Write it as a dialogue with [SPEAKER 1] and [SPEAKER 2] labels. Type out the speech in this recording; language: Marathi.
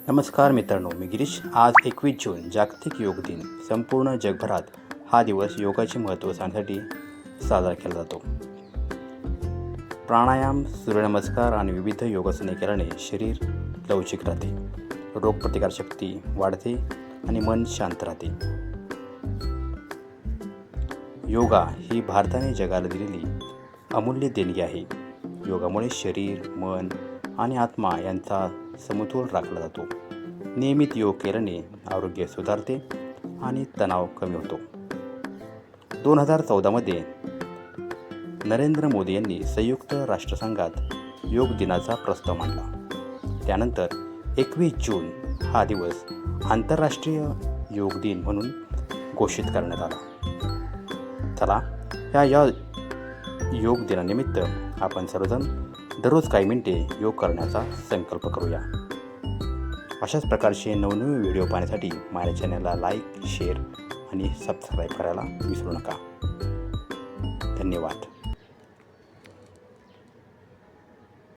[SPEAKER 1] नमस्कार मित्रांनो, मी गिरीश. आज 21 जून जागतिक योग दिन. संपूर्ण जगभरात हा दिवस योगाचे महत्त्व सांगण्यासाठी साजरा केला जातो. प्राणायाम, सूर्यनमस्कार आणि विविध योगासने केल्याने शरीर लवचिक राहते, रोगप्रतिकारशक्ती वाढते आणि मन शांत राहते. योगा ही भारताने जगाला दिलेली अमूल्य देणगी आहे. योगामुळे शरीर, मन आणि आत्मा यांचा समतोल राखला जातो. नियमित योग केल्याने आरोग्य सुधारते आणि तणाव कमी होतो. 2014 नरेंद्र मोदी यांनी संयुक्त राष्ट्रसंघात योग दिनाचा प्रस्ताव मांडला. त्यानंतर 21 जून हा दिवस आंतरराष्ट्रीय योग दिन म्हणून घोषित करण्यात आला. चला या योग दिनानिमित्त आपण सर्वजण दररोज काही मिनिटे योग करण्याचा संकल्प करूया. अशाच प्रकारचे नवनवीन व्हिडिओ पाहण्यासाठी माझ्या चॅनलला लाईक, शेअर आणि सबस्क्राईब करायला विसरू नका. धन्यवाद.